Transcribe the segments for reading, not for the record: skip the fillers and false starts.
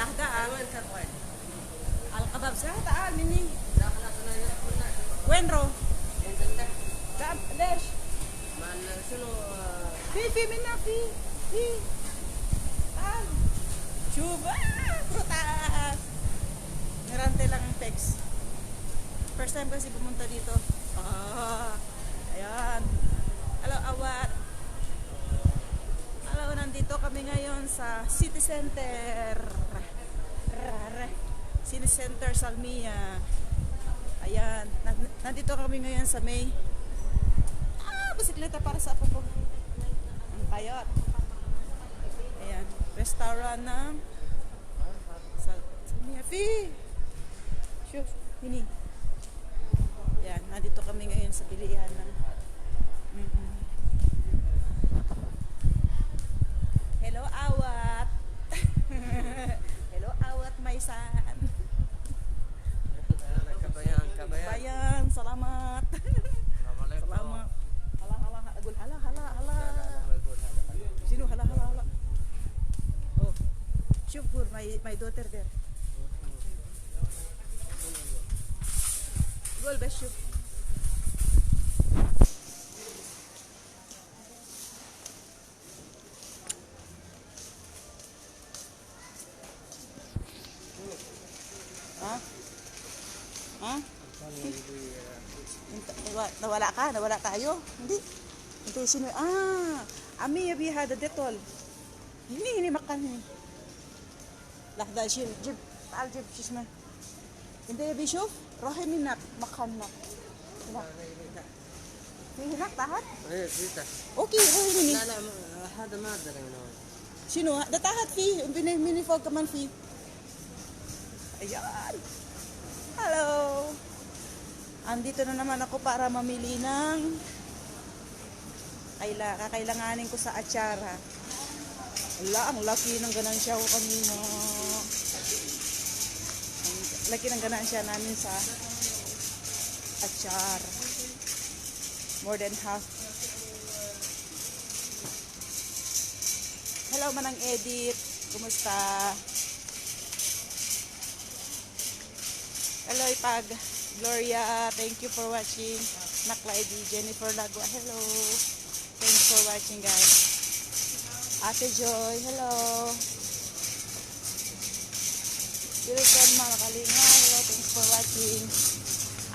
لحظة القباب ساعة تعال مني وين رو؟ لا ليش؟ شنو في منا في تعال شوف prutas Mirante lang ang text. First time kasi pumunta dito. Ayan. Hello, Awat. Hello, nandito kami ngayon sa City Center. City Center, Salmia. Ayan. Nandito kami ngayon sa may bisikleta para sa apo ko. Ang kayot. Ayan. Restaurant ng Salmia. Shuf, ini. Ayan. Nandito kami ngayon sa bilihan ng Hello, Awat. Hello, Awat, my son. Kabayan, salamat. Salamat. Hala. Agul, hala. Sino hala? Oh, Shufur, my daughter there. Gol, best Shuf. Ha? Nawala tayo? Hindi. Hindi, sino? Ami, yabi hada detol. Hini makan. Lahda, jib. Taal, jib, shisma. Hindi, yabi shuf? Rohe minak, makan na. Hinak, tahat? Okay, rohe mini. لا هذا ما ادري من وين. Sino? Datahat, fi. Minifog ka man, fi. Ayan. Hello. Andito na naman ako para mamili ng kakailanganin ko sa atsara. Ang laki ng ganansya ko kanina. Ang laki ng ganansya namin sa atsara. More than half. Hello, Manang Edith. Kumusta? Hello, Ipag. Gloria, thank you for watching. Naklaidi, Jennifer Lagua, hello. Thanks for watching, guys. Ate Joy, hello. Welcome, mga kalinga. Hello, thanks for watching.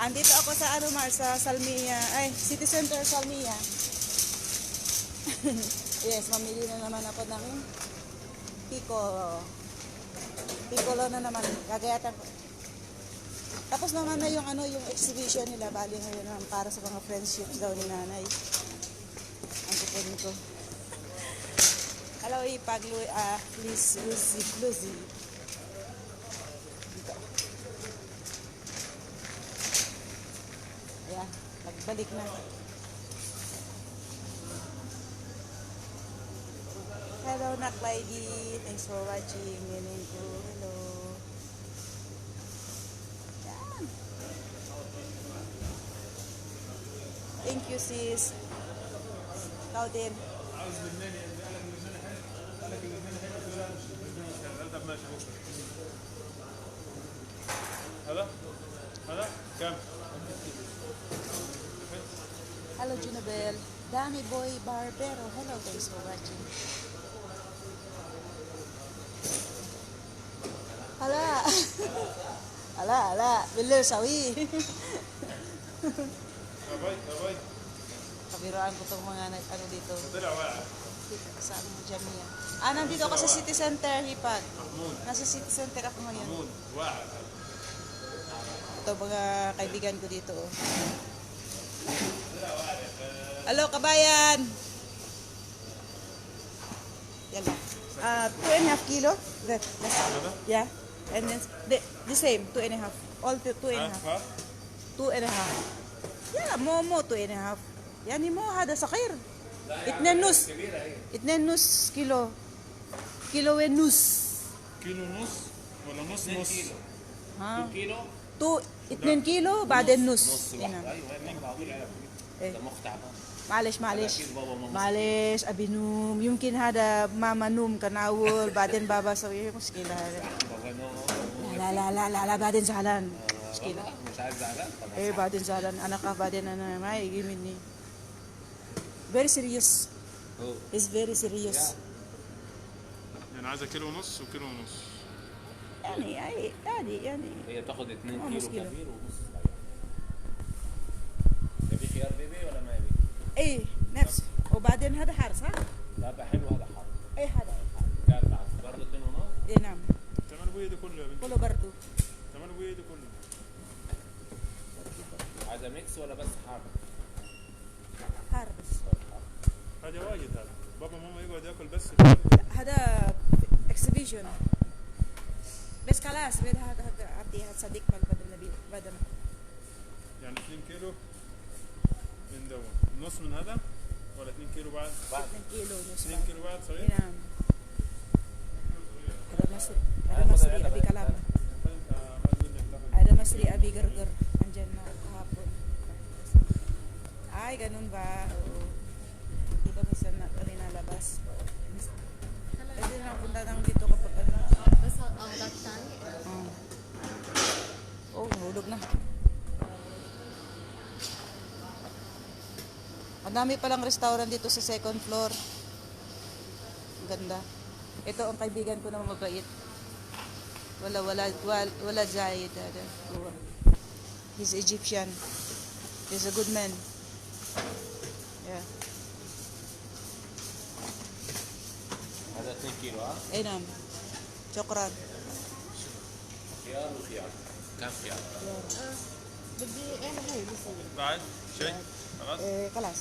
Andito ako sa sa Salmia, City Center, Salmia. Yes, mamili na naman ako ng piccolo na naman. Gagayatan ko. Tapos naman na yung exhibition nila, bali ngayon naman para sa mga friendships daw ni nanay. Ang kukunin ko. Hello, Ipag, Lucy. Dito. Ayan, nagbalik na. Hello, Naklady. Thanks for watching. Meaning ko. Hello. Thank you, sis. Ikaw din. Hello, Junabel. Danny Boy Barbero. Hello, thanks for watching. Hala. Bilir, sawi. Kabiraan ko itong mga dito. Sa Jamia. Nandito ako sa City Center, Hipag. Nasa City Center ako ngayon. Ito mga kaibigan ko dito. Hello, kabayan! Yan lang. 2.5 kilo. Yeah. And then the same, 2.5. All 2.5. 2.5. Yeah, momo 2.5. Yani mo hada sakir. Itnen nus kilo. Kilo we nus. كيلو ونص ولا نص نص؟ ها. كيلو 2 كيلو بعدين نص. هنا. ايوه ما معقول ده مختلف معلش معلش ابي نوم يمكن هذا ماما نوم كناول بعدين بابا سوي مشكله هذا لا بعدين زعلان مشكله مش عايز زعلان طبعا. ايه بعدين زعلان انا خاف بعدين انا ما يجي مني very serious هو is very serious يعني عايزه كيلو ونص وكيلو ونص. يعني يعني هي بتاخد 2 ما كيلو مشكلة. كبير ونص صغير. يبي خيار بيبي ولا ما يبي؟ ايه نفس وبعدين هذا حارس ها لا ده حلو هذا حار. ايه هذا ده برضه 2 ونص. ايه نعم تمن ابويا ده كله يا بنتي. كله برضو تمن ابويا ده كله. عايزه ميكس ولا بس حار؟ حارس هذا واجد هذا. بابا ماما يقعد ياكل بس. هذا اكسبيشن بس خلاص بدها عبدي صديق مال بدل يعني 2 كيلو من دون. نص من هذا ولا 2 كيلو بعد؟ 2 كيلو نص 2 كيلو بعد صغير. نعم هذا مصري ابي كلام هذا مصري ابي قرقر ang dyan na kahapon ay ganun ba oo hindi kami kanina labas pwede na punta lang dito kapag ano بس أوقات ثانية oh nahulog na ang dami palang restaurant dito sa second floor ang ganda ito ang kaibigan ko na mabait wala Zayed he's Egyptian he's a good man yeah هذا 2 كيلو ها؟ اي نعم شكرا خيار وخيار. كم خيار؟ بدي أنا هاي بس بعد شيء خلاص. خلاص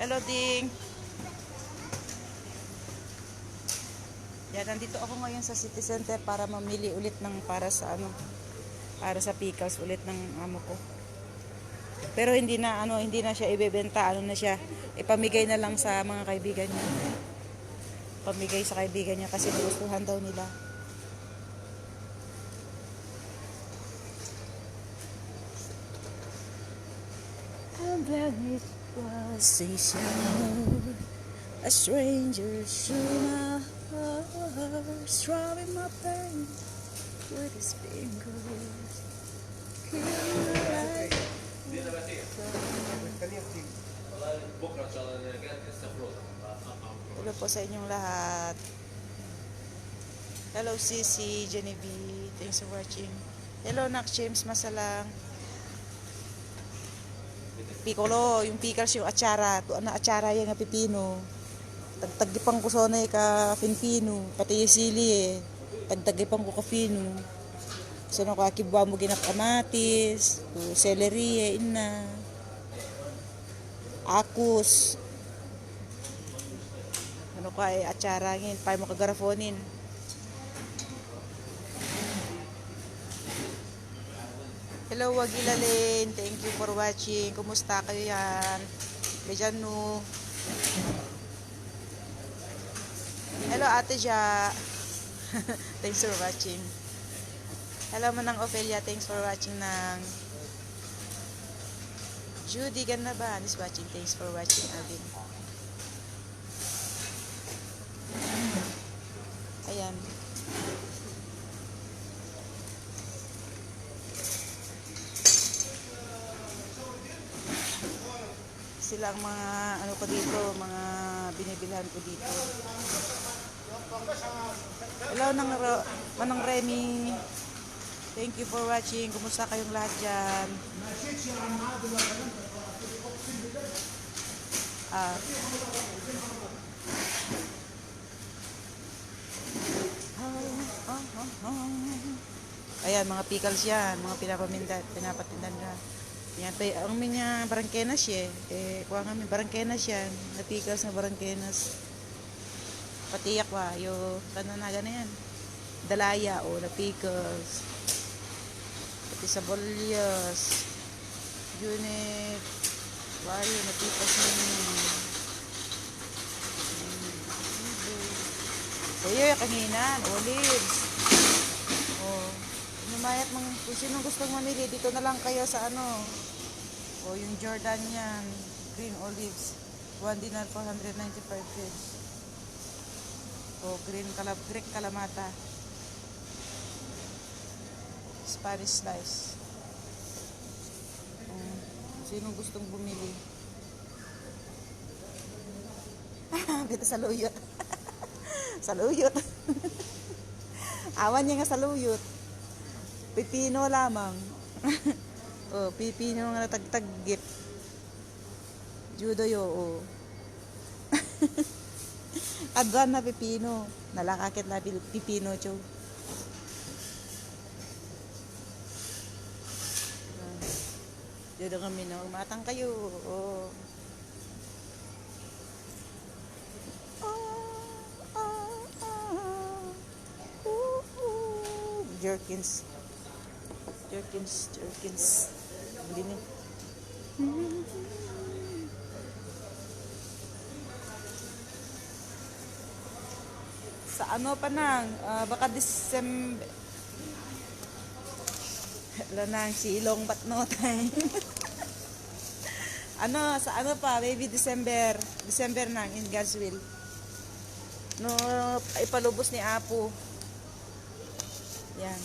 Hello Ding. Yan, nandito ako ngayon sa City Center para mamili ulit ng para sa pickles ulit ng amo ko. Pero hindi na siya ibebenta, na siya, ipamigay na lang sa mga kaibigan niya. Pamigay sa kaibigan niya kasi gustuhan daw nila. And then it was a shadow, a stranger through my heart, strumming my pain with his fingers. بكره ان شاء الله نلقاك لسه فروت. Hello po sa inyong lahat. Hello Sisi, Genevieve, thanks for watching. Hello Nak James Masalang. Piccolo, yung pickles yung atsara. Tuan na atsara yung pipino. Tagtagipang ko sonay ka finfino. Pati yung sili eh. Tagtagipang ko ka fino. So no kakibwa mo ginap kamatis. Celery eh, ina. Akus. Ano ka eh, atsara ngin. Pay mo kagarafonin. Hello Wagilalin, thank you for watching. Kumusta kayo yan? Bejanu. Hello Ate Ja. Thanks for watching. Hello Manang Ophelia, thanks for watching ng Judy Ganaban is watching. Thanks for watching Alvin. Ayan. Sila ang mga ano ko dito, mga binibilhan ko dito. Hello Manang Remy. Thank you for watching. Kumusta kayong lahat dyan? Ayan, mga pickles yan. Mga pinapatindan na. Yan, ang minya barangkenas siya. Kuha kami barangkenas yan. Na pickles na barangkenas. Patiyak wa. Yung kananaga na yan. Dalaya o na pickles. Pati sa Bolyas. Unit. Vario, natipas ninyo. Kuya, kanina, olives. Oh, numayat mga, kung sinong gustong mamili, dito na lang kayo sa ano. Oh, yung Jordan yan. Green olives. 1 dinar, 495 pesos. Oh, Greek kalamata. Spanish slice. Oh, sinong gustong bumili? Dito sa luyot. Saluyot. Awan niya nga saluyot. Pipino lamang. Oh, pipino nga natagtaggit. Judo yo. Oh. Adwan na pipino. Nalakakit na pipino cho. Judo kami na matang kayo. Oh. Jerkins. Hindi na. Sa ano pa nang, baka December. Wala nang silong but no time. Ano, sa ano pa, maybe December nang, in God's will. No, ipalubos ni Apo. Yan.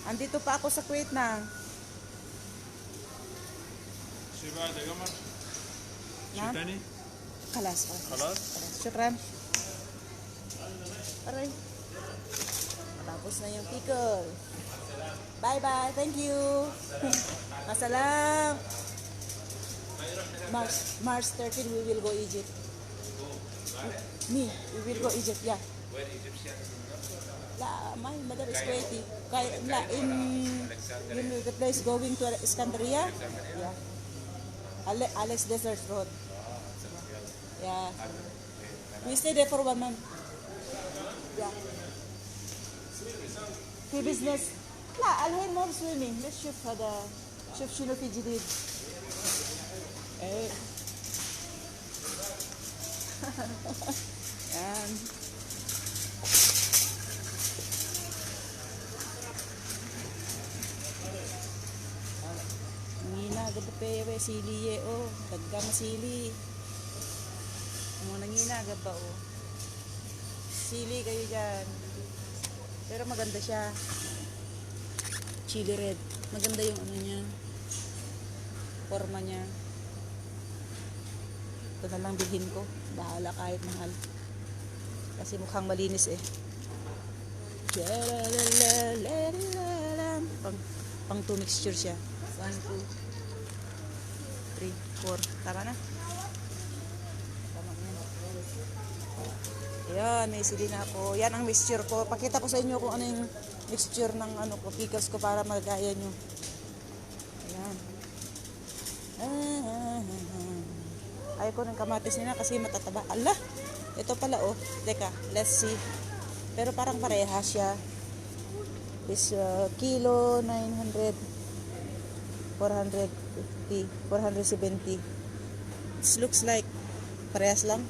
Andito pa ako sa Kuwait na. شو بعد يا قمر؟ شو نعم. ثاني؟ خلاص. خلاص؟ شكرا. Aray. Matapos na yung pickle. Bye-bye. Thank you. Masalam. March 13 we will go Egypt. Me, we will go Egypt, yeah. Where Egyptian? La, my mother is Kuwaiti. In you know, the place going to Iskandariya? Yeah. Alex Desert Road. Yeah. We stay there for 1 month. Yeah. في business. لا الحين مو swimming. Let's شوف هذا. شوف شنو في جديد. ايه. Yan. Ngina gud pe sili oh, dagga masili. Mo nangina gud ba oh. Sili kayo diyan. Pero maganda siya. Chili red. Maganda yung ano niya. Forma niya. Ito na lang bilhin ko. Bahala kahit mahal. Kasi mukhang malinis eh. Pang 2 mixture siya. 1, 2, 3, 4. Tama na. Tama na yan. Ayan, may sili na ako. Yan ang mixture ko. Pakita ko sa inyo kung ano yung mixture ng ano ko, pickles ko para magaya nyo. Ayan. Ayaw ko ng kamatis nila kasi matataba. Allah! Ito pala oh. Teka, let's see. Pero parang pareha siya. Is kilo 900, 450, 470. This looks like parehas lang.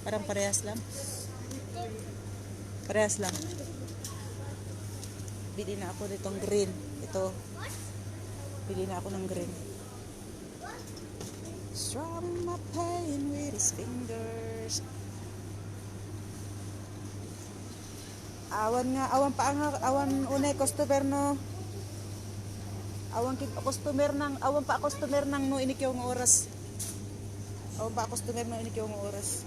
Parang parehas lang. Parehas lang. Bili na ako nitong green. Ito. Bili na ako ng green. Strong my pain with his fingers. Awan nga, awan pa nga, awan unay customer no. Awan pa customer nang no inikyaw ng oras. Awan pa customer no inikyaw ng oras.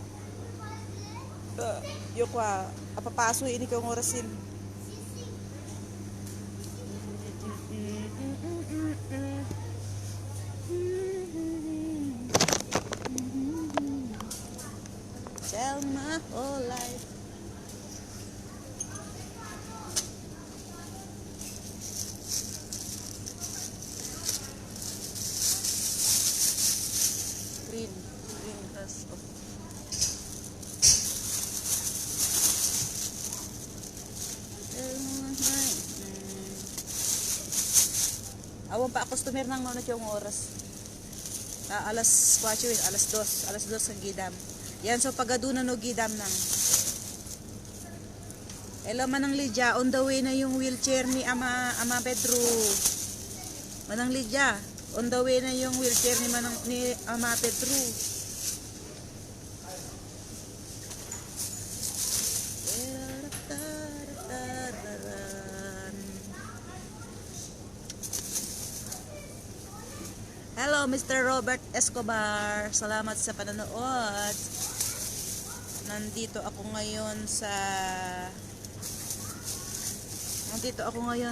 Yo kwa, apapaso inikyaw ng orasin. Tell my whole life. Awan pa customer nang noon yung oras. Alas 4 yun, alas 2 sa gidam. Yan, so pagaduna no gidam nang. Hello Manang Lydia, on the way na yung wheelchair ni Ama Pedro. Manang Lydia, on the way na yung wheelchair ni Ama Pedro. Hello Mr. Robert Escobar, salamat sa panonood. Nandito ako ngayon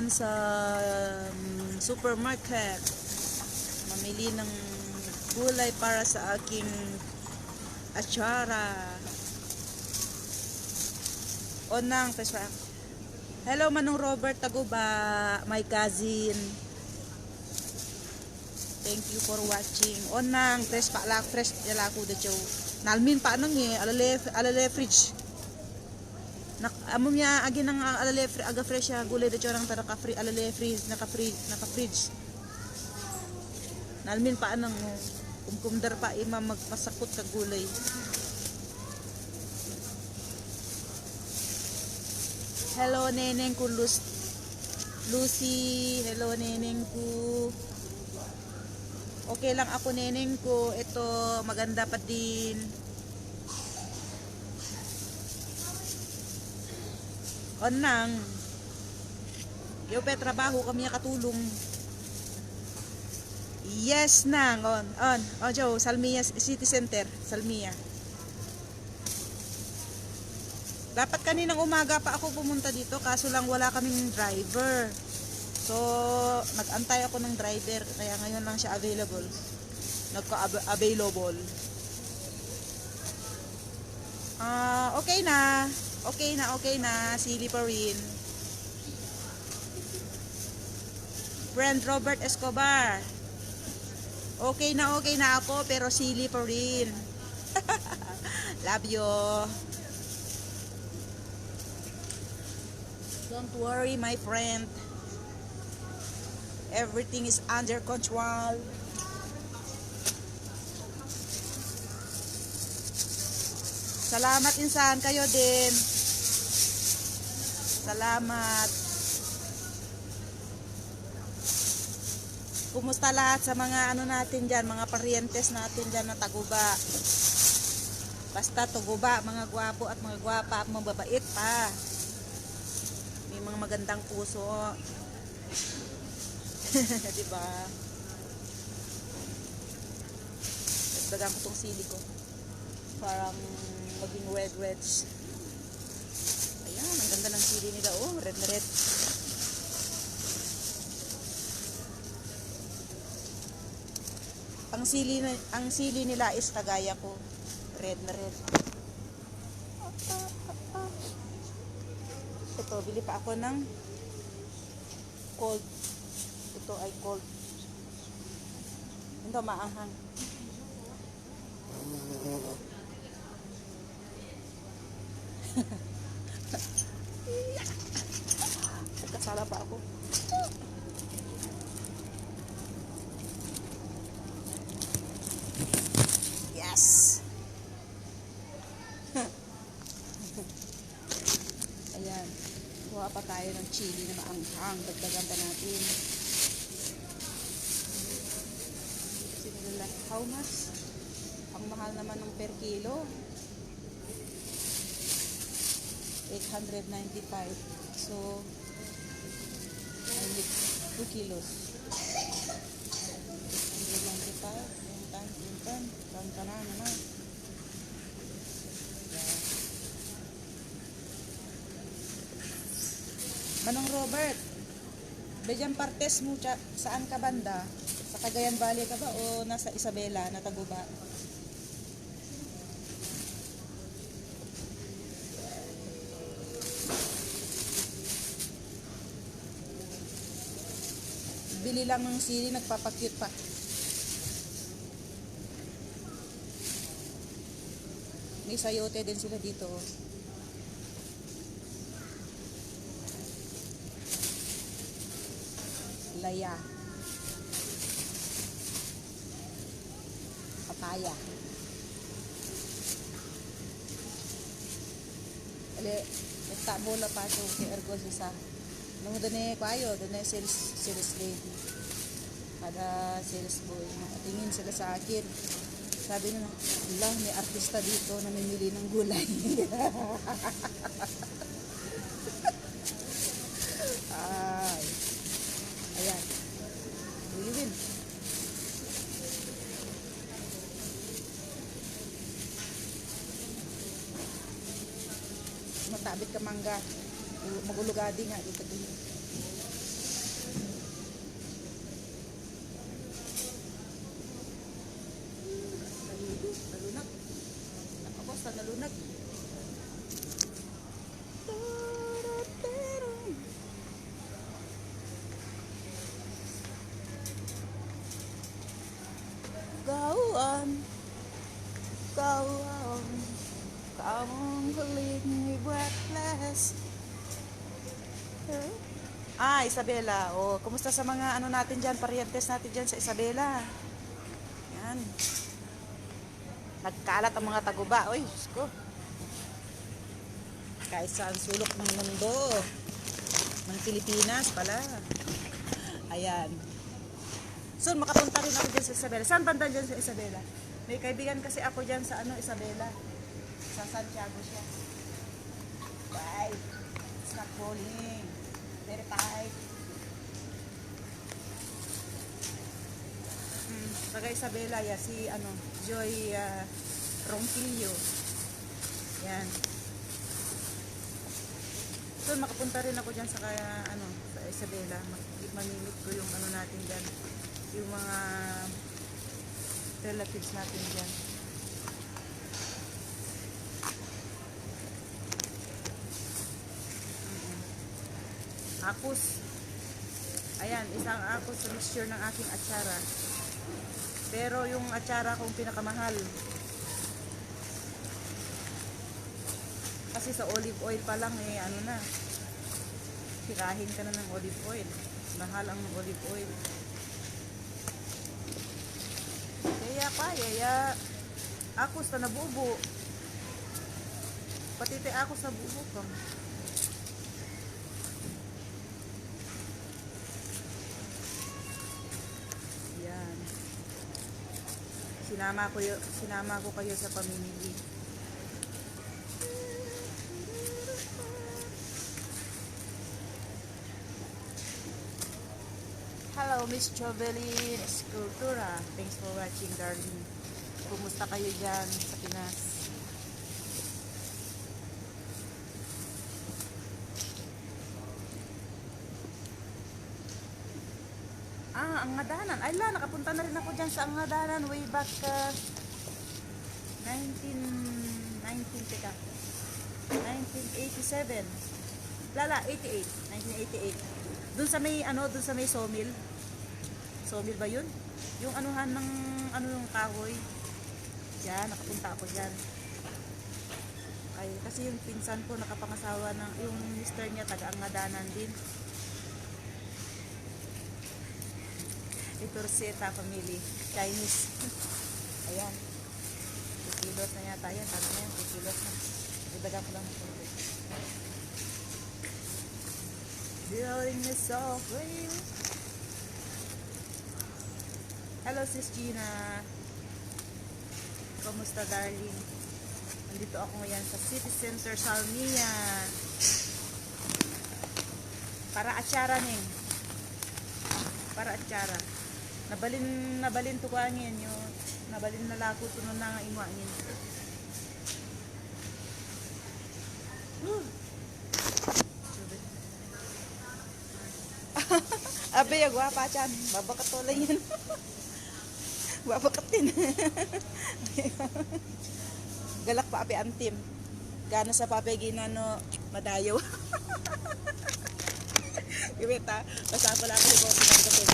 sa supermarket. Mamili ng gulay para sa aking atsara. Onang peswa. Hello Manong Robert Taguba, my cousin. Thank you for watching. Onang fresh yala ko daw. Nalmin pa nang alale fridge. Amo niya agi nang alale aga fresh ya gulay daw nang tara ka free alale freeze naka fridge. Nalmin pa nang kumkumdar pa ima magpasakot ka gulay. Hello neneng ko Lucy. Hello neneng ko. Okay lang ako neneng ko. Ito maganda pa din. Onang. Yo pe trabaho kami katulong. Yes nang on. Ojo Salmia City Center, Salmia. Dapat kaninang umaga pa ako pumunta dito kaso lang wala kaming driver. So, nag-antay ako ng driver kaya ngayon lang siya available. Nagka-available. Okay na. Sili pa rin. Friend Robert Escobar. Okay na ako pero sili pa rin. Love you. Don't worry my friend. Everything is under control. Salamat insan kayo din. Salamat. Kumusta lahat sa mga ano natin dyan, mga parientes natin dyan na taguba. Basta taguba, mga gwapo at mga gwapa at mababait pa. May mga magandang puso. Diba? Dagdagan ko tong sili ko. Parang maging red. Ayan, ang ganda ng sili nila. Oh, red na red. Ang sili nila is kagaya ko. Red na red. Ito, bili pa ako ng cold. Ito ay cold. Ito maanghang. Kasala pa ako. Yes. Ayan. Kuha pa tayo ng chili na maanghang. Dagdagan pa natin. How much? Ang mahal naman ng per kilo. 895. So, I need 2 kilos. 895. Yung tan na naman. Manong Robert, Bejan Partes mo saan ka banda? Sa Cagayan Valley ka ba o nasa Isabela na Taguba? Bili lang ng sili, nagpapakyut pa. May sayote din sila dito. Laya. kaya. Ali, nagtabola pa ito kay Ergos isa. Nung doon kayo, doon sales lady. Kada sales boy. Nakatingin sila sa akin. Sabi nila, Allah, may artista dito na namimili ng gulay. Ay. Ayan. Buliwin. Matabit ka mangga. Magulugadi nga dito din. Nalunag. Nakabos na nalunag. Gawaan. Gawaan. Kamong huling ni breathless. Isabela. Oh, kumusta sa mga ano natin dyan, parientes natin dyan sa Isabela? Yan. Nagkalat ang mga taguba. Uy, Diyos ko. Kahit saan sulok ng mundo. Ng Pilipinas pala. Ayan. So, makapunta rin ako dyan sa Isabela. Saan banda dyan sa Isabela? May kaibigan kasi ako dyan sa Isabela. Sa Santiago siya. Bye. It's not falling. Very tight. Taga Isabela, si Joy Ronquillo. Yan. So, makapunta rin ako dyan sa sa Isabela. Mamimit ko yung natin dyan. Yung mga relatives natin dyan. Apos. Ayan, isang apos sa mixture ng aking atsara. Pero yung atsara kong pinakamahal. Kasi sa olive oil pa lang tirahin ka na ng olive oil. Mahal ang olive oil. Kaya akos na nabubo. Pati ako sa bubo ko. Yan. Sinama ko kayo sa pamimili. Hello, Miss Jovelyn Escultura. Thanks for watching, darling. Kumusta kayo dyan sa Pinas? Angadanan. Ay la, nakapunta na rin ako dyan sa Angadanan way back 1987. Lala, 1988. Doon sa may sawmill. Sawmill ba yun? Yung anuhan ng yung kahoy. Diyan, nakapunta ako diyan. Ay, kasi yung pinsan ko nakapangasawa ng yung mister niya taga Angadanan din. Ito Rosetta family, Chinese. Ayan. 2 kilos na yata yan. Tama na yan, 2 kilos na. Ibaga ko lang ito. Building me softly. Hello Sis Gina. Kamusta darling? Nandito ako ngayon sa City Center Salmia. Para atsara ning. Para atsara. Nabalin to kangin yung nabalin na lako tunon na nga imangin. Abe ya guwapa chan, babakat to lang yan. Babakatin. Galak pa abe antim. Gana sa pape ginano madayo. Ibeta, basta pala ako ko pinagkatin.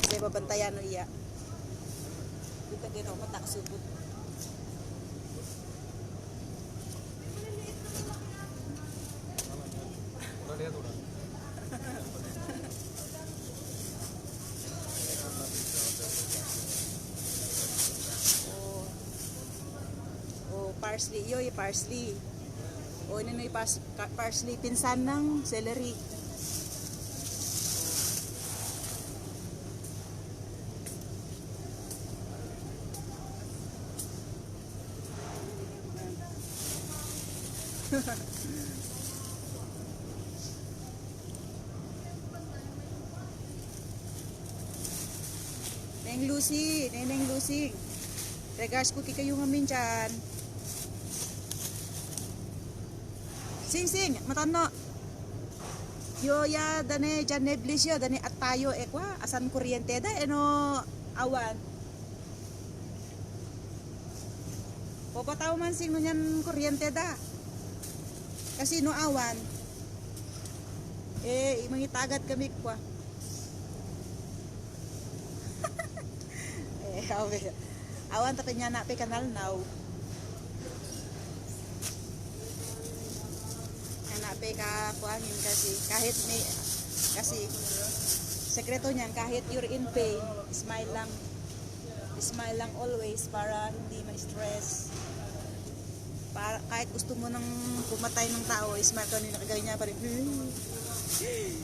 May babantayan no iya. Dito gino matak subot. Oh, parsley. Iyo yung parsley. O ano yung parsley? Pinsan ng celery. Neneng Lucy. Regards ko kayo ngamin dyan. Sing, matano. Yo ya dane dyan neblis yo, dane at tayo ekwa, asan kuryente da, eno awan. Popataw man sing no nyan kuryente da. Kasi no awan. Mangitagat kami kwa. Awan tapi nya na pe kanal now. Anak pe ka kuangin kasi kahit may kasi sekreto niyan kahit you're in pain, smile lang. Smile lang always para hindi ma-stress. Para kahit gusto mo nang pumatay ng tao, smile ka nung nakagawin niya pa rin.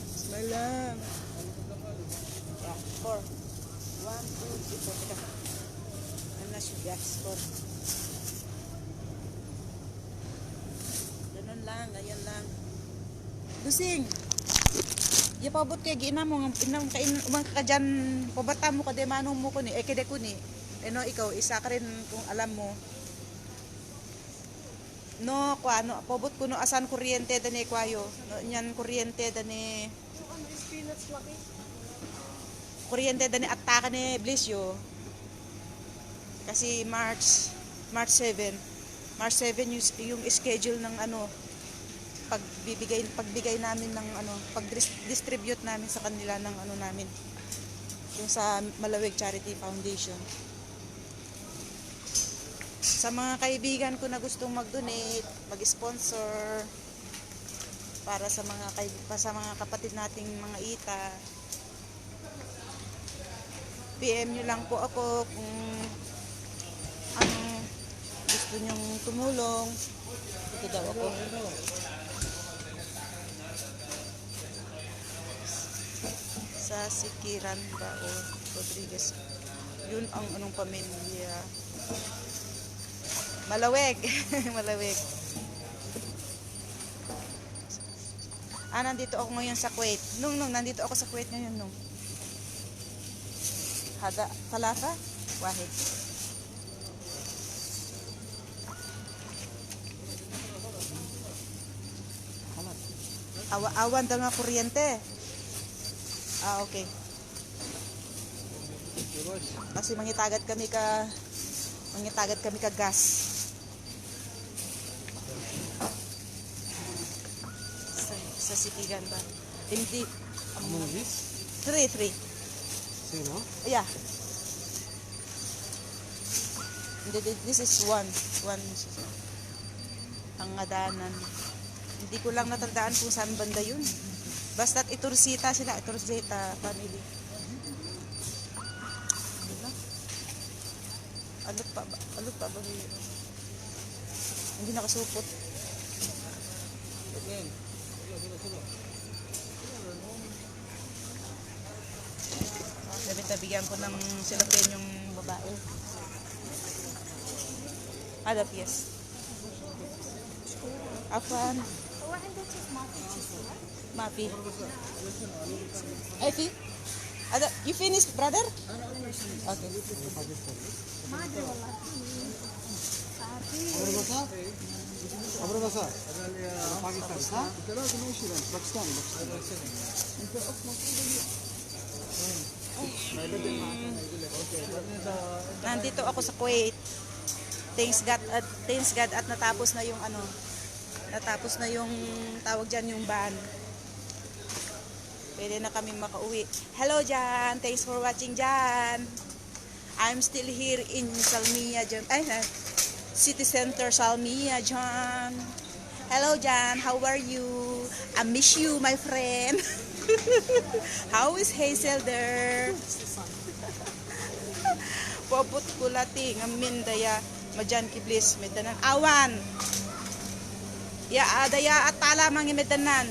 Smile lang. Yeah, 4. 1, 2, 3, 4. Teka. I'm not sure. Yes, 4. Ganun lang, ganyan lang. Lusing! Yapabot kay giina mo, inam kain umang ka dyan, pabata mo ka de manong mo ko ni, kede ko ni. Eno ikaw, isa ka rin kung alam mo. No, no, pabot ko no asan kuryente dani kwayo. No, nyan kuryente dani. Ano is peanuts laki? Kuryente dani ataka ni Blisyo. Kasi March 7 yung schedule ng ano pagbigay namin ng ano pag-distribute namin sa kanila ng ano namin yung sa Malawig Charity Foundation. Sa mga kaibigan ko na gustong mag-donate, mag-sponsor para sa mga kapatid nating mga ita, PM nyo lang po ako kung ano gusto nyong tumulong. Ito daw ako. Sa Sikiran ba o Rodriguez. Yun ang anong pamilya. Malawig. Malawig. Nandito ako ngayon sa Kuwait. Nandito ako sa Kuwait ngayon nung. Hada, talata? Wahid. Awan daw nga kuryente. Okay. Kasi mangitagat kami ka gas. Sa Sikigan ba? Hindi. 3. Sino? Yeah. This is one. Ang adanan. Hindi ko lang natandaan kung saan banda yun. Basta't Itursita sila. Itursita family. Diba? Alot pa ba? Hindi nakasupot. Bigyan ko ng silapen yung babae. Adap, yes. Afan. Mapi. Efi? Ada, you finished, brother? Okay. خبر بس باكستان باكستان Nandito ako sa Kuwait. Thanks God at natapos na yung ano. Natapos na yung tawag diyan yung ban. Pwede na kami makauwi. Hello Jan, thanks for watching Jan. I'm still here in Salmiya Jan. City Center Salmiya Jan. Hello Jan, how are you? I miss you my friend. How is Hazel there? Popot ko lating amin daya Majan kiblis medanan awan. Ya adaya at tala mangi medanan.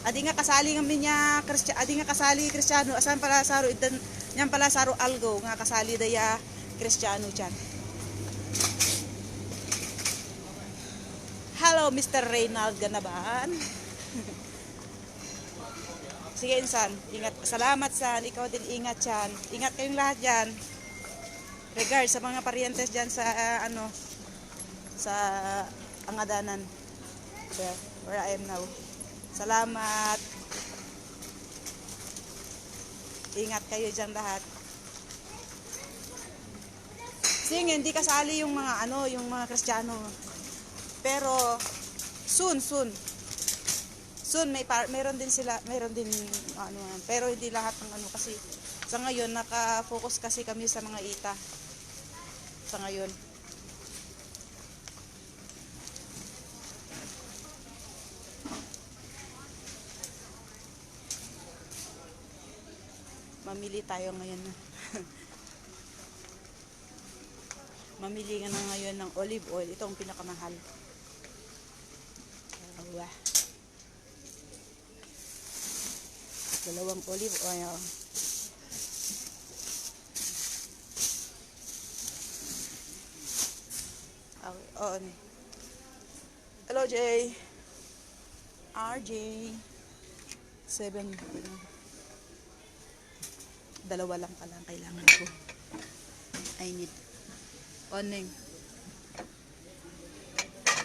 Adi nga kasali nga minya adi nga kasali Kristiyano asan pala saro idan nyam pala saro algo nga kasali daya Kristiyano chan. Hello Mr. Reynald Ganaban. Sige insan, ingat. Salamat san, ikaw din ingat yan. Ingat kayong lahat dyan. Regards sa mga parientes dyan sa sa Angadanan. Where I am now. Salamat. Ingat kayo dyan lahat. Sige, hindi kasali yung mga yung mga Kristiyano. Pero soon mayroon din sila, mayroon din pero hindi lahat ng kasi sa ngayon naka-focus kasi kami sa mga ita. Sa ngayon. Mamili tayo ngayon. Mamili nga na ngayon ng olive oil. Ito ang pinakamahal. Dalawang olive oil. On. Hello, Jay. RJ. 7. Dalawa lang pala ang kailangan ko. I need. Oning.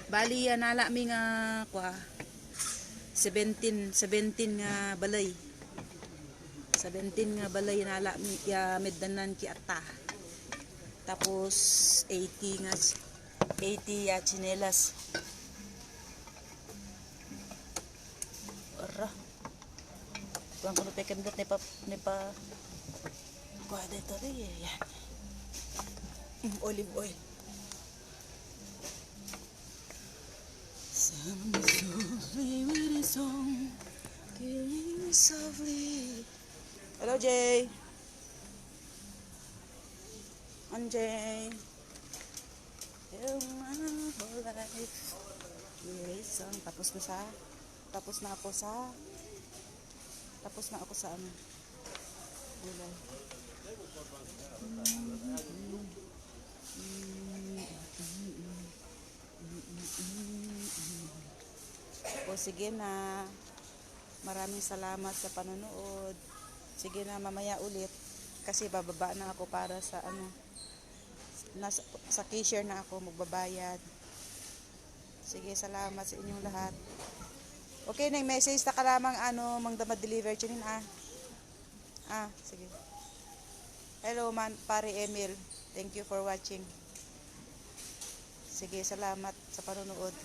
Bali, nala mi nga 17 nga balay. 17 nga balay nala mi ya meddanan ki atta. Tapos 80 ya chinelas. Ora. Kuang ko pa kemdot ni pa kuha dito rin yan. Olive oil. Someone softly with a song, killing me softly. Hello, Jay. Jay. My whole life. Yes, song. Tapos na ako sa gulay. O sige na, maraming salamat sa panonood. Sige na, mamaya ulit kasi bababa na ako para sa sa cashier na ako magbabayad. Sige, salamat sa inyong lahat. Okay, na message ta ka lamang mangdama deliver chinin sige. Hello man, pare Emil. Thank you for watching. Sige, salamat sa panonood.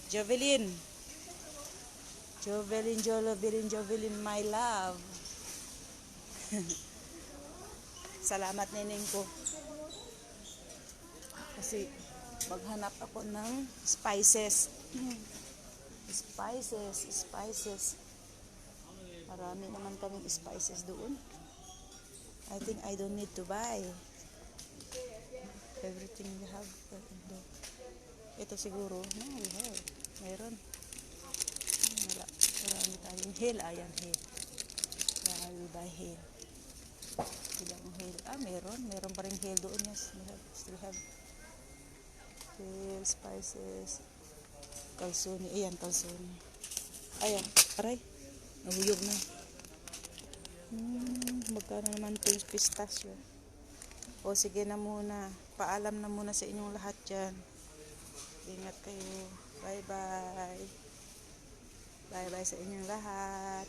Jovelyn, my love. Salamat neneng ko. Kasi maghanap ako ng spices. Spices. Marami naman kaming spices doon. I think I don't need to buy. Everything we have. Ito siguro. No, we have. Meron. Wala. Marami tayong hail. Ayan, hail. I will buy hail. Ilang hail. Meron. Meron pa rin hail doon. Yes. Still have hail, spices. Kalsuni. Ayan, kalsuni. Ayan. Aray. Nahuyog na. Magkano naman ito yung pistachio? O sige na muna. Paalam na muna sa inyong lahat dyan. Ingat kayo. Bye bye. Bye bye sa inyong lahat.